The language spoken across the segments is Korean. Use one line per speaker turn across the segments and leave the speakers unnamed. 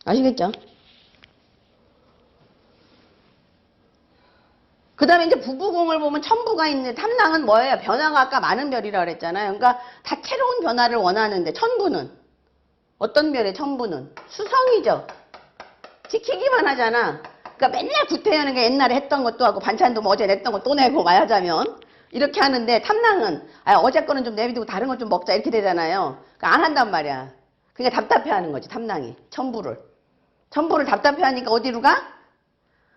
아시겠죠? 그 다음에 이제 부부궁을 보면 천부가 있는데 탐낭은 뭐예요? 변화가 아까 많은 별이라고 그랬잖아요. 그러니까 다채로운 변화를 원하는데 천부는 어떤 별이에요? 천부는 수성이죠. 지키기만 하잖아. 그러니까 맨날 구태여는 게 옛날에 했던 것도 하고 반찬도 뭐 어제 냈던 거 또 내고 말하자면 이렇게 하는데 탐낭은 어제 거는 좀 내비두고 다른 거 좀 먹자 이렇게 되잖아요. 그러니까 안 한단 말이야. 그러니까 답답해하는 거지 탐낭이. 천부를 답답해하니까 어디로 가?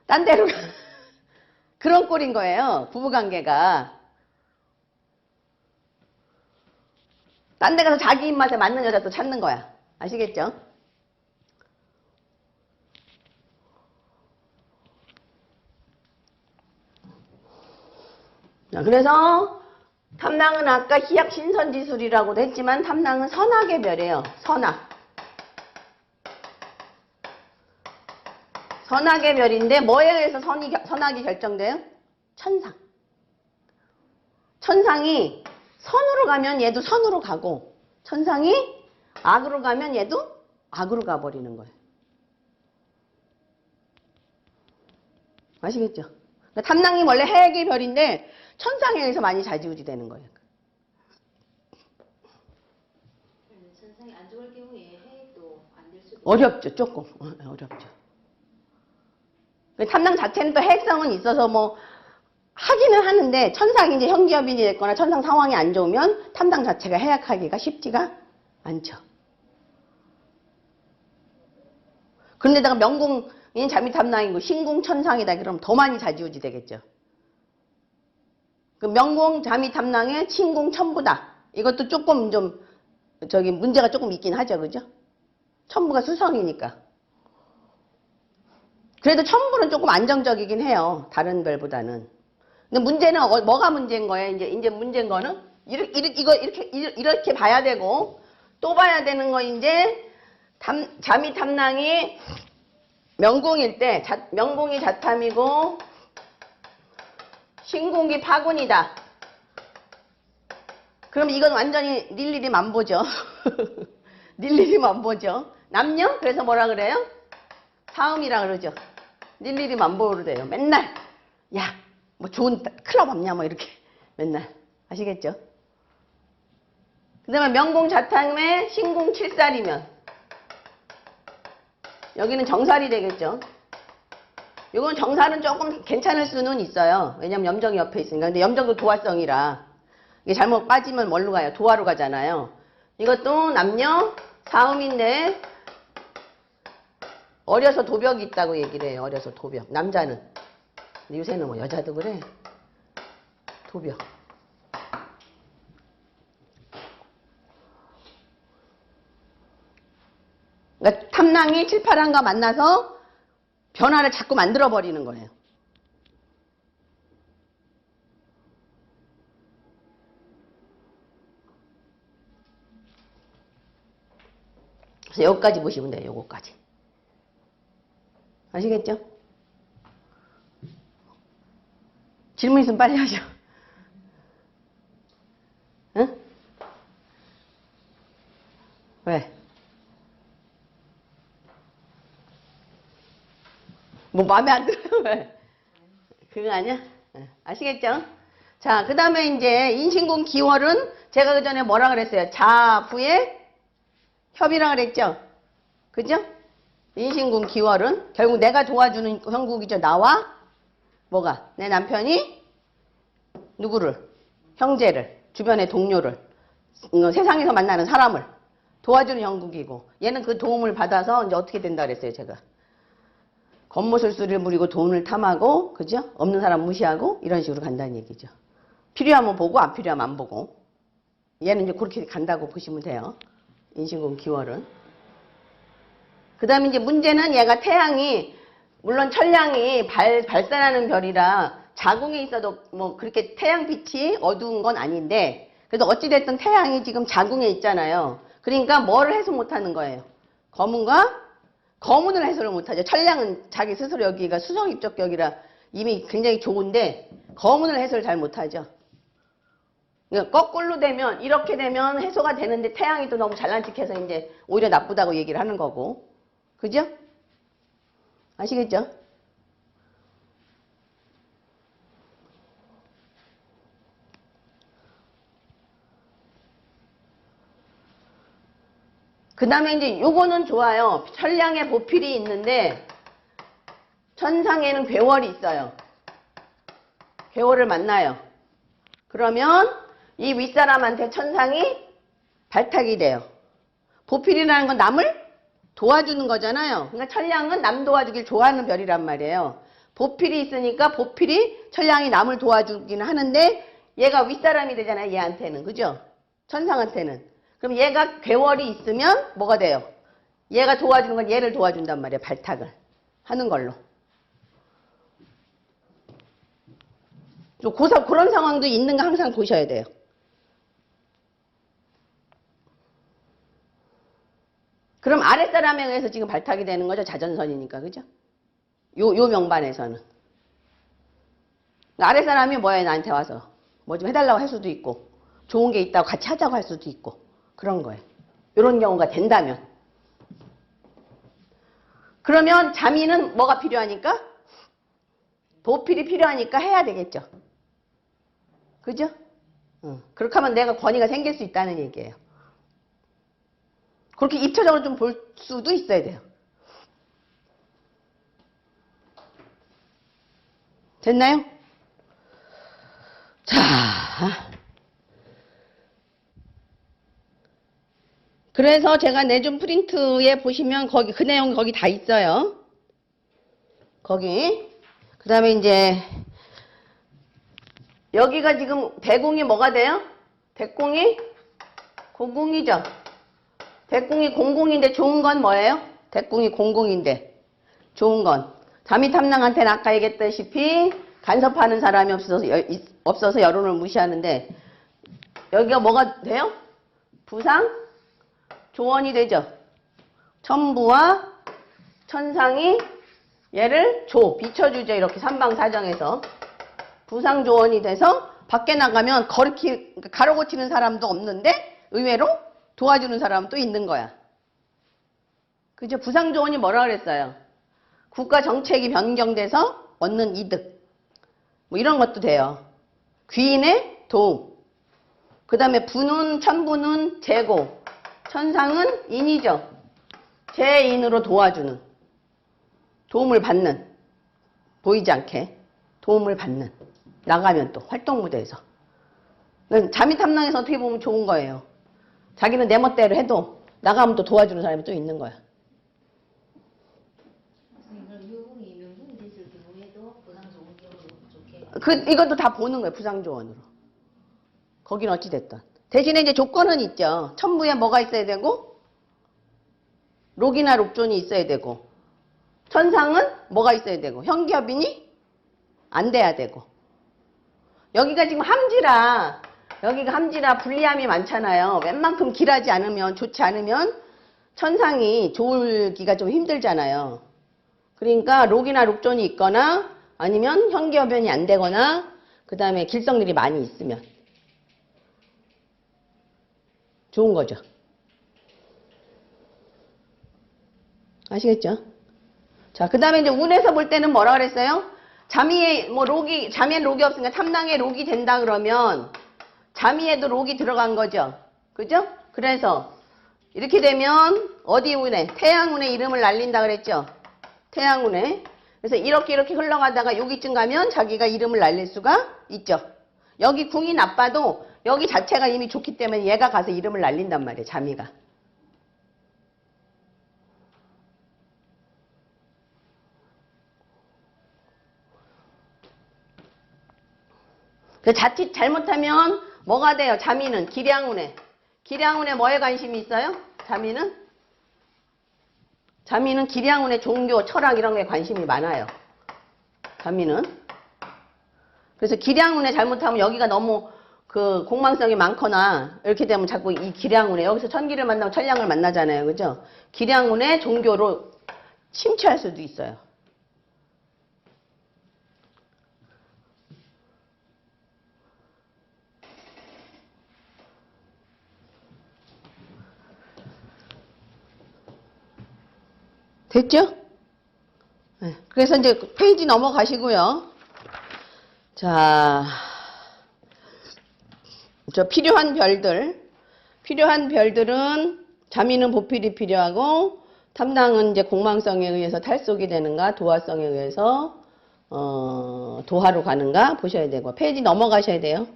딴 데로 가. 그런 꼴인 거예요. 부부관계가. 딴 데 가서 자기 입맛에 맞는 여자 또 찾는 거야. 아시겠죠? 자, 그래서 탐낭은 아까 희약신선지술이라고도 했지만 탐낭은 선악의 별이에요. 선악의 별인데 뭐에 의해서 선악이 결정돼요? 천상. 천상이 선으로 가면 얘도 선으로 가고 천상이 악으로 가면 얘도 악으로 가버리는 거예요. 아시겠죠? 그러니까 탐낭이 원래 해악의 별인데 천상에 의해서 많이 좌지우지 되는 거예요.
천상이 안 좋을 경우에 해악도 안 될 수도
어렵죠. 조금 어렵죠. 탐낭 자체는 또 해악성은 있어서 뭐 하기는 하는데 천상이 이제 형기업인이 됐거나 천상 상황이 안 좋으면 탐낭 자체가 해악하기가 쉽지가 않죠. 그런데다가 명궁이 자미탐낭이고 신궁천상이다 그러면 더 많이 좌지우지 되겠죠. 그 명궁 자미탐낭에 신궁천부다. 이것도 조금 좀 문제가 조금 있긴 하죠. 그죠? 천부가 수성이니까. 그래도 천부는 조금 안정적이긴 해요. 다른 별보다는. 근데 문제는 뭐가 문제인 거예요? 이제 문제인 거는 이렇게 봐야 되고 또 봐야 되는 거 이제 자미탐낭이 명궁일 때 명궁이 자탐이고 신궁이 파군이다. 그럼 이건 완전히 일일이 만보죠. 일일이 만보죠. 남녀? 그래서 뭐라 그래요? 사음이라 그러죠. 일일이 만보로 돼요. 맨날 야 뭐 좋은 클럽 없냐 뭐 이렇게 맨날 아시겠죠? 그 다음에 명궁 자탐에 신궁 칠살이면 여기는 정살이 되겠죠. 이건 정살은 조금 괜찮을 수는 있어요. 왜냐면 염정이 옆에 있으니까. 근데 염정도 도화성이라 이게 잘못 빠지면 뭘로 가요? 도화로 가잖아요. 이것도 남녀 사음인데 어려서 도벽이 있다고 얘기를 해요. 어려서 도벽. 남자는. 근데 요새는 뭐 여자도 그래. 도벽. 그러니까 탐낭이 칠팔한과 만나서 변화를 자꾸 만들어 버리는 거예요. 그래서 여기까지 보시면 돼요. 요거까지. 아시겠죠? 질문 있으면 빨리 하죠. 응? 왜? 뭐 마음에 안 들어요? 왜? 그거 아니야? 아시겠죠? 자, 그 다음에 이제 인신궁 기월은 제가 그 전에 뭐라 그랬어요? 자부의 협이라 그랬죠? 그죠? 인신궁 기월은 결국 내가 도와주는 형국이죠. 나와 뭐가? 내 남편이 누구를? 형제를, 주변의 동료를, 세상에서 만나는 사람을 도와주는 형국이고 얘는 그 도움을 받아서 이제 어떻게 된다 그랬어요. 제가. 겉모술수를 부리고 돈을 탐하고 그죠? 없는 사람 무시하고 이런 식으로 간다는 얘기죠. 필요하면 보고 안 필요하면 안 보고 얘는 이제 그렇게 간다고 보시면 돼요. 인신궁 기월은. 그 다음에 이제 문제는 얘가 태양이 물론 천량이 발산하는 별이라 자궁에 있어도 뭐 그렇게 태양빛이 어두운 건 아닌데 그래도 어찌됐든 태양이 지금 자궁에 있잖아요. 그러니까 뭐를 해석 못하는 거예요. 거문을 해석을 못하죠. 천량은 자기 스스로 여기가 수성입적격이라 이미 굉장히 좋은데 거문을 해석을 잘 못하죠. 그러니까 거꾸로 되면 이렇게 되면 해소가 되는데 태양이 또 너무 잘난 척해서 이제 오히려 나쁘다고 얘기를 하는 거고 그죠? 아시겠죠? 그 다음에 이제 요거는 좋아요. 천량에 보필이 있는데 천상에는 괴월이 있어요. 괴월을 만나요. 그러면 이 윗사람한테 천상이 발탁이 돼요. 보필이라는 건 남을 도와주는 거잖아요. 그러니까 천량은 남 도와주길 좋아하는 별이란 말이에요. 보필이 있으니까 보필이 천량이 남을 도와주기는 하는데 얘가 윗사람이 되잖아요. 얘한테는. 그죠? 천상한테는. 그럼 얘가 괴월이 있으면 뭐가 돼요? 얘가 도와주는 건 얘를 도와준단 말이에요. 발탁을 하는 걸로. 좀 그런 상황도 있는가 항상 보셔야 돼요. 그럼 아랫사람에 의해서 지금 발탁이 되는 거죠. 자전선이니까. 그죠? 요 명반에서는. 아랫사람이 뭐예요? 나한테 와서. 뭐 좀 해달라고 할 수도 있고, 좋은 게 있다고 같이 하자고 할 수도 있고, 그런 거예요. 이런 경우가 된다면. 그러면 자미는 뭐가 필요하니까? 보필이 필요하니까 해야 되겠죠. 그죠? 그렇게 하면 내가 권위가 생길 수 있다는 얘기예요. 그렇게 입체적으로 좀 볼 수도 있어야 돼요. 됐나요? 자. 그래서 제가 내준 프린트에 보시면 거기 그 내용 거기 다 있어요. 거기. 그 다음에 이제 여기가 지금 대궁이 뭐가 돼요? 대궁이 공궁이죠. 대궁이 공궁인데 좋은 건 뭐예요? 대궁이 공궁인데 좋은 건 자미탐랑한테는 아까 얘기했다시피 간섭하는 사람이 없어서 여론을 무시하는데 여기가 뭐가 돼요? 부상 조언이 되죠. 천부와 천상이 얘를 비춰주죠. 이렇게 삼방사정에서 부상 조언이 돼서 밖에 나가면 가로 고치는 사람도 없는데 의외로 도와주는 사람은 또 있는 거야. 그죠? 부상 조언이 뭐라 그랬어요? 국가 정책이 변경돼서 얻는 이득. 뭐 이런 것도 돼요. 귀인의 도움. 그 다음에 부는, 천부는 재고. 천상은 인이죠. 재인으로 도와주는. 도움을 받는. 보이지 않게 도움을 받는. 나가면 또 활동 무대에서. 자미탐랑에서 어떻게 보면 좋은 거예요. 자기는 내 멋대로 해도 나가면 또 도와주는 사람이 또 있는 거야.
그럼 유궁이 명궁이 됐을 경우에도 부상 좋은 경우로 좋게.
이것도 다 보는 거예요. 부상조언으로. 거긴 어찌됐든. 대신에 이제 조건은 있죠. 천부에 뭐가 있어야 되고, 록이나 록존이 있어야 되고, 천상은 뭐가 있어야 되고, 형기협인이 안 돼야 되고. 여기가 지금 여기가 함지라 불리함이 많잖아요. 웬만큼 길하지 않으면, 좋지 않으면 천상이 좋을기가 좀 힘들잖아요. 그러니까 록이나 록존이 있거나 아니면 형기협변이 안 되거나 그 다음에 길성들이 많이 있으면 좋은 거죠. 아시겠죠? 자, 그 다음에 이제 운에서 볼 때는 뭐라 그랬어요? 자미에 록이 없으니까 탐랑에 록이 된다 그러면 자미에도 록이 들어간 거죠. 그죠? 그래서 이렇게 되면 어디 운에? 태양운의 이름을 날린다 그랬죠. 태양운에. 그래서 이렇게 흘러가다가 여기쯤 가면 자기가 이름을 날릴 수가 있죠. 여기 궁이 나빠도 여기 자체가 이미 좋기 때문에 얘가 가서 이름을 날린단 말이에요. 자미가. 자칫 잘못하면 뭐가 돼요? 자미는 기량운에. 기량운에 뭐에 관심이 있어요? 자미는 기량운에 종교, 철학 이런 거에 관심이 많아요. 자미는. 그래서 기량운에 잘못하면 여기가 너무 그 공망성이 많거나 이렇게 되면 자꾸 이 기량운에 여기서 천기를 만나고 천량을 만나잖아요. 그죠? 기량운에 종교로 침체할 수도 있어요. 됐죠? 네. 그래서 이제 페이지 넘어가시고요. 자, 저 필요한 별들은 자미는 보필이 필요하고 탐낭은 이제 공망성에 의해서 탈속이 되는가, 도화성에 의해서 도화로 가는가 보셔야 되고 페이지 넘어가셔야 돼요.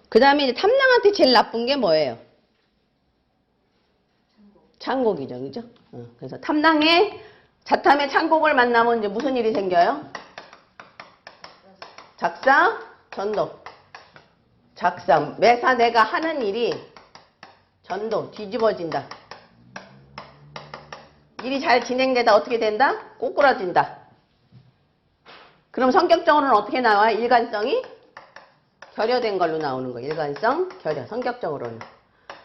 그 다음에 이제 탐낭한테 제일 나쁜 게 뭐예요? 창곡이죠, 그죠? 그래서 탐낭에 자탐의 창곡을 만나면 이제 무슨 일이 생겨요? 작사, 전도. 작사, 매사 내가 하는 일이 전도, 뒤집어진다. 일이 잘 진행되다 어떻게 된다? 꼬꾸라진다. 그럼 성격적으로는 어떻게 나와요? 일관성이 결여된 걸로 나오는 거예요. 일관성, 결여, 성격적으로는.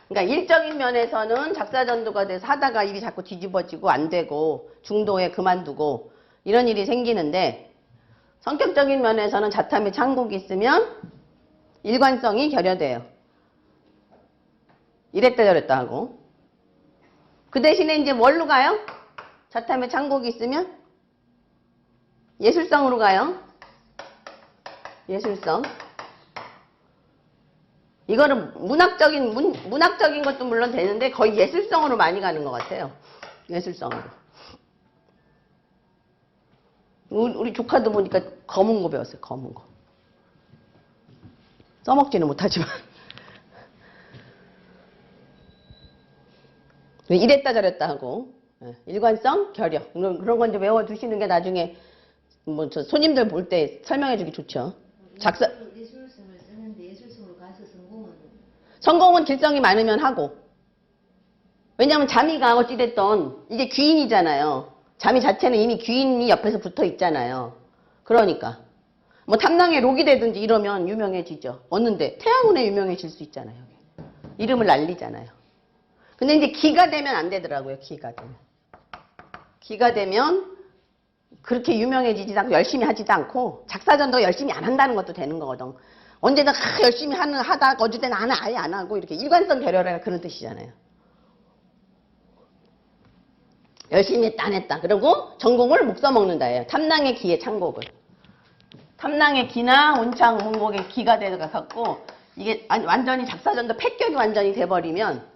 그러니까 일적인 면에서는 작사전도가 돼서 하다가 일이 자꾸 뒤집어지고 안 되고 중도에 그만두고 이런 일이 생기는데 성격적인 면에서는 자탐의 창곡이 있으면 일관성이 결여돼요. 이랬다 저랬다 하고. 그 대신에 이제 뭘로 가요? 자탐의 창곡이 있으면 예술성으로 가요. 예술성. 이거는 문학적인 것도 물론 되는데 거의 예술성으로 많이 가는 것 같아요. 예술성으로. 우리 조카도 보니까 검은 거 배웠어요. 검은 거. 써먹지는 못하지만. 이랬다 저랬다 하고 일관성, 결여 그런 건 이제 외워두시는 게 나중에 뭐 저 손님들 볼 때 설명해주기 좋죠. 작사
예술성을 쓰는데 예술성으로 가서
성공은 길성이 많으면 하고 왜냐하면 자미가 어찌됐던 이게 귀인이잖아요. 자미 자체는 이미 귀인이 옆에서 붙어 있잖아요. 그러니까 뭐 탐낭의 록이 되든지 이러면 유명해지죠. 얻는데 태양운에 유명해질 수 있잖아요. 이름을 날리잖아요. 근데 이제 기가 되면 안 되더라고요. 기가 되면 그렇게 유명해지지도 않고 열심히 하지도 않고 작사전도 열심히 안 한다는 것도 되는 거거든. 언제나 열심히 하다 어쩔 때는 아예 안 하고 이렇게 일관성 결여라 그런 뜻이잖아요. 열심히 했다 안 했다. 그리고 전공을 못 써먹는다예요. 탐낭의 기의 창곡을. 탐낭의 기나 온창 문곡의 기가 돼갖고 이게 완전히 작사전도 패격이 완전히 돼버리면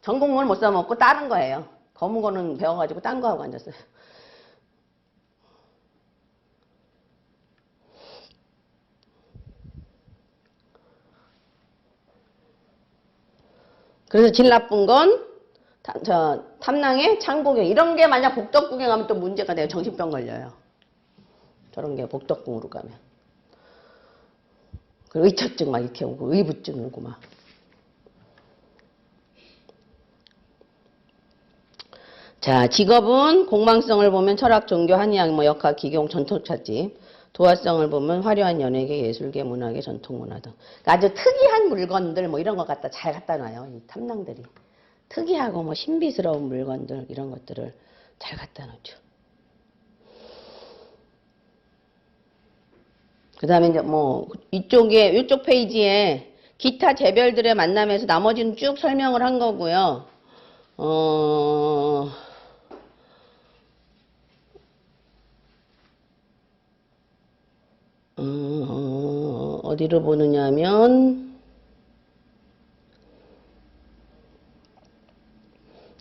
전공을 못 써먹고 다른 거예요. 검은 거는 배워가지고 딴 거 하고 앉았어요. 그래서 제일 나쁜 건 탐낭의 창곡에 이런 게 만약 복덕궁에 가면 또 문제가 돼요. 정신병 걸려요. 저런 게 복덕궁으로 가면. 그 의처증 막 이렇게 오고 의부증 오고 막. 자, 직업은 공망성을 보면 철학, 종교, 한의학, 뭐 역학, 기경, 전통차집. 도화성을 보면 화려한 연예계, 예술계, 문화계, 전통문화 등. 그러니까 아주 특이한 물건들 뭐 이런 것 갖다 잘 갖다 놔요. 이 탐낭들이. 특이하고 뭐 신비스러운 물건들 이런 것들을 잘 갖다 놓죠. 그 다음에 이제 뭐 이쪽 페이지에 기타 재별들의 만남에서 나머지는 쭉 설명을 한 거고요. 어디로 보느냐 하면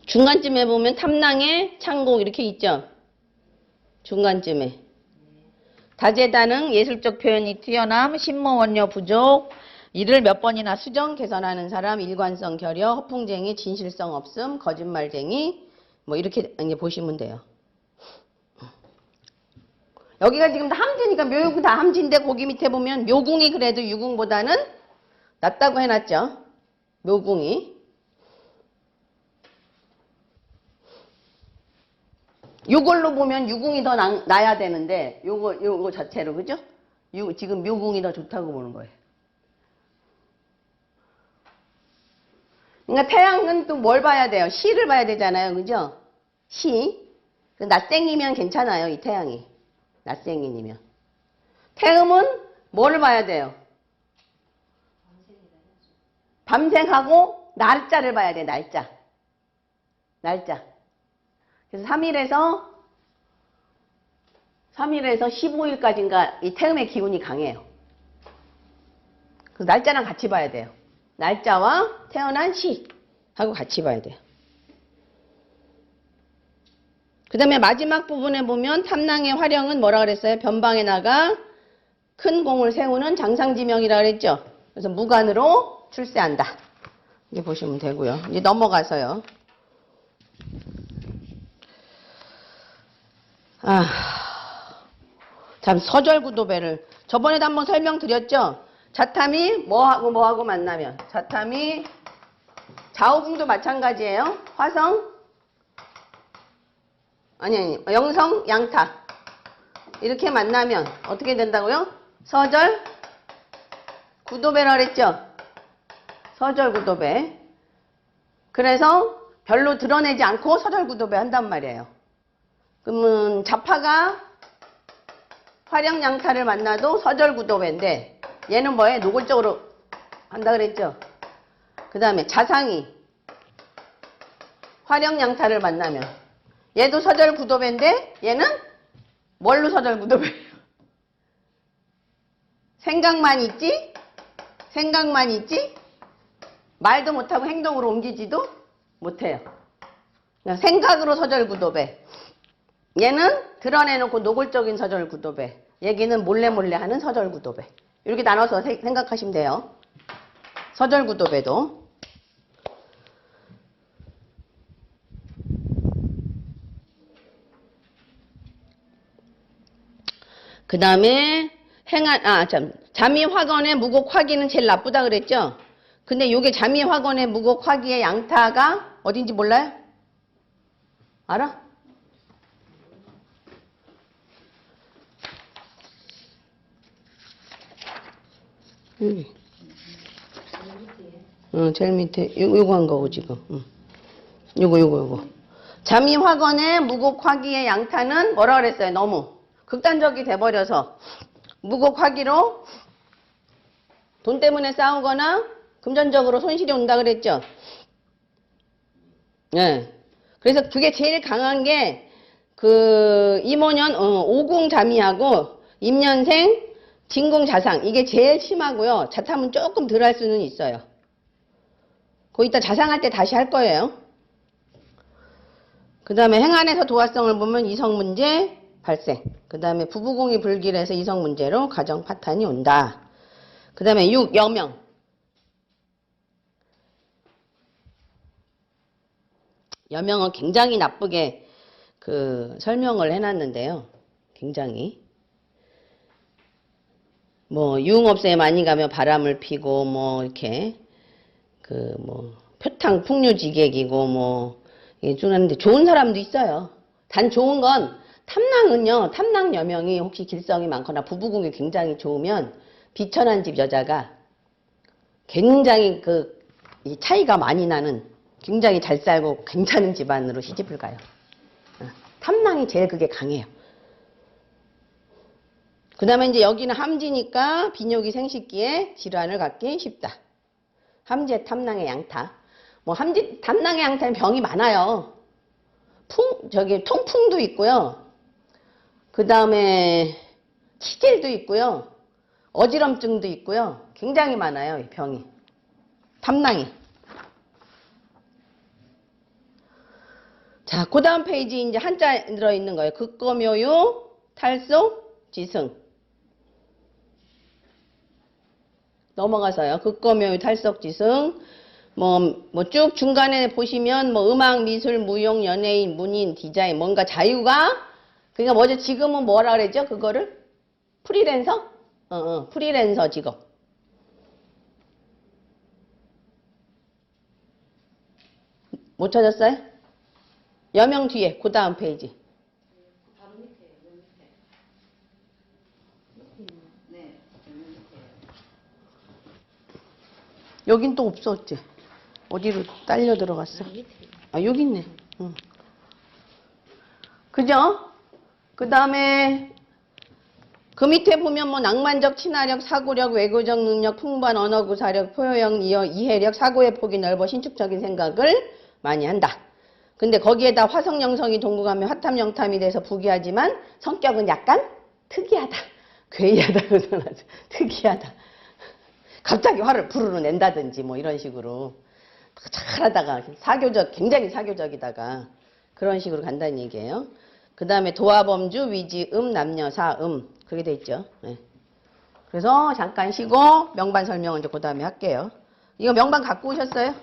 중간쯤에 보면 탐낭의 창곡 이렇게 있죠. 중간쯤에 다재다능 예술적 표현이 뛰어남 신모원료 부족 이를 몇 번이나 수정 개선하는 사람 일관성 결여 허풍쟁이 진실성 없음 거짓말쟁이 뭐 이렇게 이제 보시면 돼요. 여기가 지금 다 함지니까 묘육은 다 함지인데 거기 밑에 보면 묘궁이 그래도 유궁보다는 낫다고 해놨죠. 묘궁이. 요걸로 보면 유궁이 더 나야 되는데 요거 자체로 그죠? 지금 묘궁이 더 좋다고 보는 거예요. 그러니까 태양은 또 뭘 봐야 돼요? 시를 봐야 되잖아요. 그죠? 시. 낫생이면 괜찮아요. 이 태양이. 낫생인이면. 태음은 뭘 봐야 돼요? 밤생하고 날짜를 봐야 돼. 날짜. 그래서 3일에서 15일까지인가 이 태음의 기운이 강해요. 그 날짜랑 같이 봐야 돼요. 날짜와 태어난 시하고 같이 봐야 돼요. 그 다음에 마지막 부분에 보면 탐낭의 활용은 뭐라 그랬어요? 변방에 나가 큰 공을 세우는 장상지명이라 그랬죠. 그래서 무관으로 출세한다. 이렇게 보시면 되고요. 이제 넘어가서요. 참 서절구도배를 저번에도 한번 설명드렸죠. 자탐이 뭐하고 만나면 자탐이 좌우궁도 마찬가지예요. 화성 아니 영성 양타 이렇게 만나면 어떻게 된다고요? 서절 구도배라 그랬죠. 서절 구도배. 그래서 별로 드러내지 않고 서절 구도배 한단 말이에요. 그러면 자파가 화령 양타를 만나도 서절 구도배인데 얘는 뭐예요? 노골적으로 한다 그랬죠. 그 다음에 자상이 화령 양타를 만나면 얘도 서절 구도배인데 얘는 뭘로 서절 구도배예요? 생각만 있지? 생각만 있지? 말도 못하고 행동으로 옮기지도 못해요. 그냥 생각으로 서절 구도배. 얘는 드러내놓고 노골적인 서절 구도배. 얘기는 몰래 하는 서절 구도배. 이렇게 나눠서 생각하시면 돼요. 서절 구도배도. 그 다음에 자미화건의 무곡화기는 제일 나쁘다 그랬죠? 근데 요게 자미화건의 무곡화기의 양타가 어딘지 몰라요? 알아? 제일 밑에 요거 한 거고 지금. 요거. 자미화건의 무곡화기의 양타는 뭐라 그랬어요? 너무 극단적이 돼버려서 무곡화기로 돈 때문에 싸우거나 금전적으로 손실이 온다 그랬죠. 네. 그래서 그게 제일 강한 게 그 임오년 오궁자미하고 임년생 진궁자상 이게 제일 심하고요. 자탐은 조금 덜 할 수는 있어요. 거기다 자상할 때 다시 할 거예요. 그 다음에 행안에서 도화성을 보면 이성문제 발생. 그 다음에 부부공이 불길해서 이성문제로 가정 파탄이 온다. 그 다음에 6. 여명. 여명은 굉장히 나쁘게 설명을 해놨는데요. 굉장히. 유흥업소에 많이 가면 바람을 피고, 이렇게, 표탕 풍류지객이고, 하는데 좋은 사람도 있어요. 단 좋은 건, 탐낭은요, 탐낭 여명이 혹시 길성이 많거나 부부궁이 굉장히 좋으면, 비천한 집 여자가 굉장히 이 차이가 많이 나는, 굉장히 잘 살고 괜찮은 집안으로 시집을 가요. 탐낭이 제일 그게 강해요. 그 다음에 이제 여기는 함지니까 비뇨기 생식기에 질환을 갖기 쉽다. 함지의 탐낭의 양타. 함지, 탐낭의 양타는 병이 많아요. 통풍도 있고요. 그 다음에 치질도 있고요. 어지럼증도 있고요. 굉장히 많아요, 이 병이. 탐낭이. 자, 그 다음 페이지 이제 한자 들어있는 거예요. 극거묘유, 탈속, 지승. 넘어가서요. 극거묘유, 탈속, 지승. 쭉 중간에 보시면 음악, 미술, 무용, 연예인, 문인, 디자인, 뭔가 자유가, 그러니까 뭐죠? 지금은 뭐라 그랬죠? 그거를? 프리랜서? 프리랜서 직업. 못 찾았어요? 여명 뒤에, 그 다음 페이지.
바로 밑에, 맨 밑에. 네, 맨 밑에.
여긴 또 없었지? 어디로 딸려 들어갔어? 여기 있네. 그죠? 그 다음에 그 밑에 보면 낭만적 친화력, 사고력, 외교적 능력, 풍부한 언어 구사력, 포효력, 이해력, 사고의 폭이 넓어 신축적인 생각을 많이 한다. 근데 거기에다 화성영성이 동부가면 화탐영탐이 돼서 부귀하지만 성격은 약간 특이하다. 괴이하다고 전하죠. 특이하다. 갑자기 화를 부르르 낸다든지 뭐 이런 식으로 잘하다가 굉장히 사교적이다가 그런 식으로 간다는 얘기예요. 그 다음에 도화범주, 위지음, 남녀사음 그렇게 돼 있죠. 네. 그래서 잠깐 쉬고 명반 설명은 이제 그 다음에 할게요. 이거 명반 갖고 오셨어요?